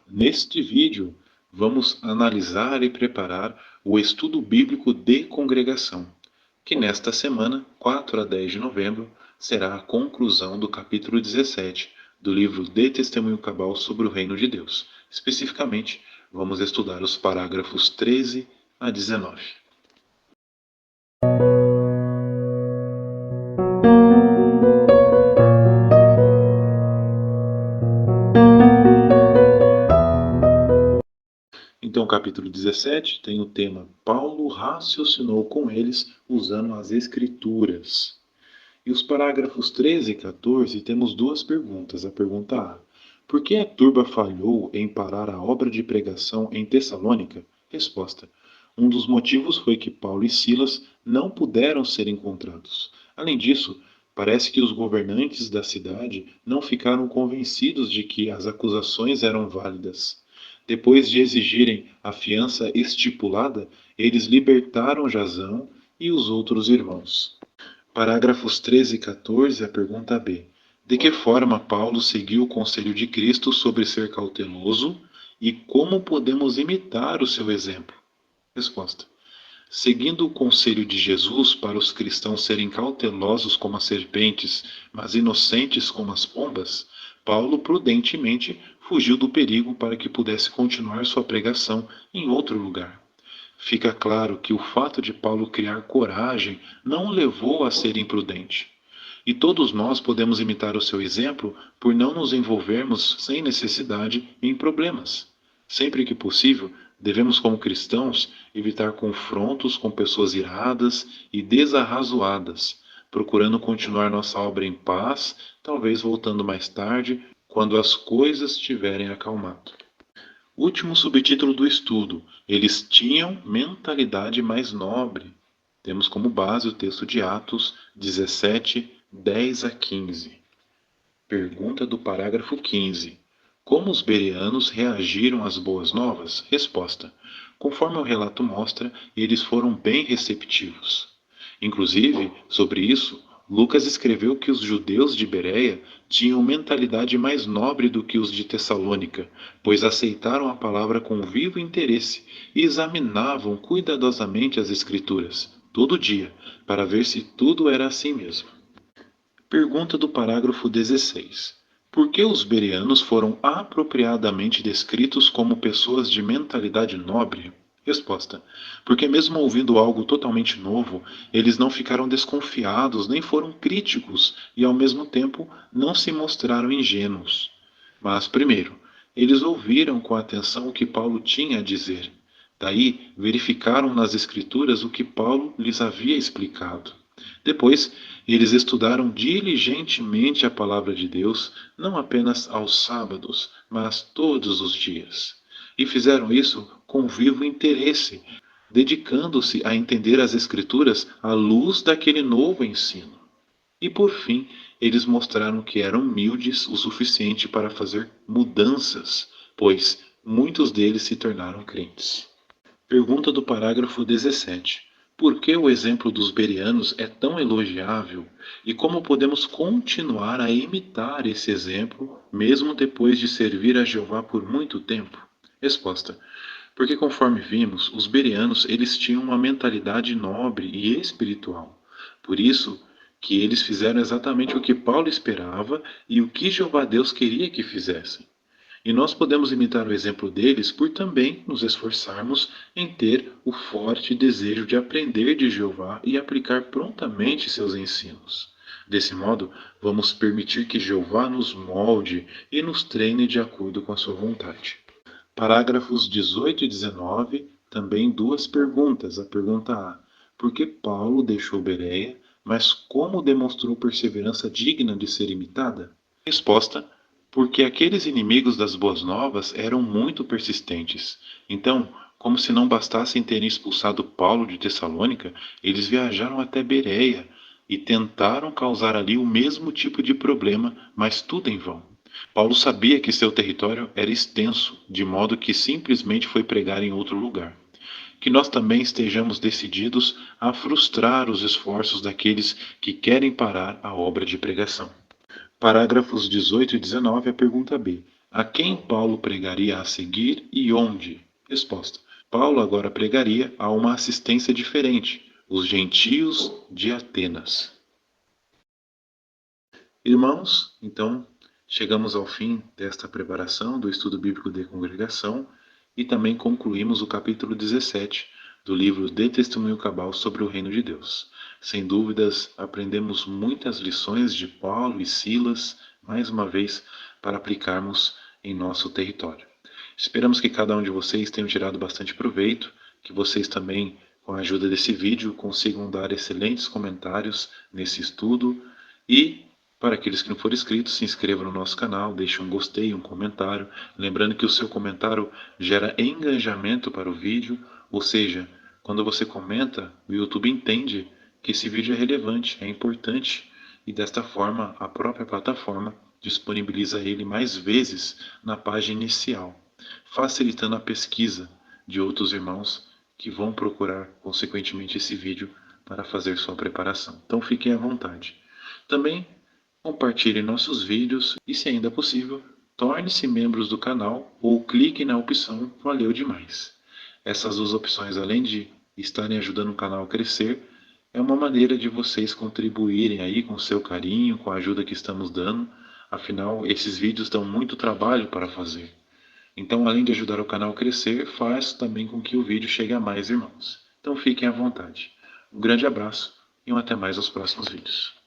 Neste vídeo, vamos analisar e preparar o estudo bíblico de congregação, que nesta semana, 4 a 10 de novembro, será a conclusão do capítulo 17 do livro De Testemunho Cabal sobre o Reino de Deus. Especificamente, vamos estudar os parágrafos 13 a 19. Então, o capítulo 17 tem o tema Paulo raciocinou com eles usando as Escrituras. E os parágrafos 13 e 14 temos duas perguntas. A pergunta A: por que a turba falhou em parar a obra de pregação em Tessalônica? Resposta: um dos motivos foi que Paulo e Silas não puderam ser encontrados. Além disso, parece que os governantes da cidade não ficaram convencidos de que as acusações eram válidas. Depois de exigirem a fiança estipulada, eles libertaram Jasão e os outros irmãos. Parágrafos 13 e 14, a pergunta B. De que forma Paulo seguiu o conselho de Cristo sobre ser cauteloso e como podemos imitar o seu exemplo? Resposta: seguindo o conselho de Jesus para os cristãos serem cautelosos como as serpentes, mas inocentes como as pombas, Paulo prudentemente fugiu do perigo para que pudesse continuar sua pregação em outro lugar. Fica claro que o fato de Paulo criar coragem não o levou a ser imprudente. E todos nós podemos imitar o seu exemplo por não nos envolvermos sem necessidade em problemas. Sempre que possível, devemos, como cristãos, evitar confrontos com pessoas iradas e desarrazoadas, procurando continuar nossa obra em paz, talvez voltando mais tarde, quando as coisas tiverem acalmado. Último subtítulo do estudo: eles tinham mentalidade mais nobre. Temos como base o texto de Atos 17, 10 a 15. Pergunta do parágrafo 15. Como os bereanos reagiram às boas novas? Resposta: conforme o relato mostra, eles foram bem receptivos. Inclusive, sobre isso, Lucas escreveu que os judeus de Bereia tinham mentalidade mais nobre do que os de Tessalônica, pois aceitaram a palavra com vivo interesse e examinavam cuidadosamente as Escrituras, todo dia, para ver se tudo era assim mesmo. Pergunta do parágrafo 16. Por que os bereanos foram apropriadamente descritos como pessoas de mentalidade nobre? Resposta: porque mesmo ouvindo algo totalmente novo, eles não ficaram desconfiados nem foram críticos e ao mesmo tempo não se mostraram ingênuos. Mas, primeiro, eles ouviram com atenção o que Paulo tinha a dizer. Daí, verificaram nas Escrituras o que Paulo lhes havia explicado. Depois, eles estudaram diligentemente a palavra de Deus, não apenas aos sábados, mas todos os dias. E fizeram isso com vivo interesse, dedicando-se a entender as Escrituras à luz daquele novo ensino. E por fim, eles mostraram que eram humildes o suficiente para fazer mudanças, pois muitos deles se tornaram crentes. Pergunta do parágrafo 17. Por que o exemplo dos bereanos é tão elogiável e como podemos continuar a imitar esse exemplo mesmo depois de servir a Jeová por muito tempo? Resposta: porque conforme vimos, os bereanos eles tinham uma mentalidade nobre e espiritual. Por isso que eles fizeram exatamente o que Paulo esperava e o que Jeová Deus queria que fizessem. E nós podemos imitar o exemplo deles por também nos esforçarmos em ter o forte desejo de aprender de Jeová e aplicar prontamente seus ensinos. Desse modo, vamos permitir que Jeová nos molde e nos treine de acordo com a sua vontade. Parágrafos 18 e 19, também duas perguntas. A pergunta A: por que Paulo deixou Bereia, mas como demonstrou perseverança digna de ser imitada? Resposta: porque aqueles inimigos das boas novas eram muito persistentes. Então, como se não bastassem terem expulsado Paulo de Tessalônica, eles viajaram até Bereia e tentaram causar ali o mesmo tipo de problema, mas tudo em vão. Paulo sabia que seu território era extenso, de modo que simplesmente foi pregar em outro lugar. Que nós também estejamos decididos a frustrar os esforços daqueles que querem parar a obra de pregação. Parágrafos 18 e 19, a pergunta B. A quem Paulo pregaria a seguir e onde? Resposta: Paulo agora pregaria a uma assistência diferente, os gentios de Atenas. Irmãos, então chegamos ao fim desta preparação do estudo bíblico de congregação e também concluímos o capítulo 17 do livro de Testemunho Cabal sobre o Reino de Deus. Sem dúvidas, aprendemos muitas lições de Paulo e Silas, mais uma vez, para aplicarmos em nosso território. Esperamos que cada um de vocês tenha tirado bastante proveito, que vocês também, com a ajuda desse vídeo, consigam dar excelentes comentários nesse estudo e para aqueles que não forem inscritos, se inscrevam no nosso canal, deixem um gostei, um comentário. Lembrando que o seu comentário gera engajamento para o vídeo, ou seja, quando você comenta, o YouTube entende que esse vídeo é relevante, é importante, e desta forma a própria plataforma disponibiliza ele mais vezes na página inicial, facilitando a pesquisa de outros irmãos que vão procurar consequentemente esse vídeo para fazer sua preparação. Então fiquem à vontade. Também compartilhe nossos vídeos e, se ainda possível, torne-se membros do canal ou clique na opção Valeu Demais. Essas duas opções, além de estarem ajudando o canal a crescer, é uma maneira de vocês contribuírem aí com seu carinho, com a ajuda que estamos dando. Afinal, esses vídeos dão muito trabalho para fazer. Então, além de ajudar o canal a crescer, faz também com que o vídeo chegue a mais irmãos. Então fiquem à vontade. Um grande abraço e até mais nos próximos vídeos.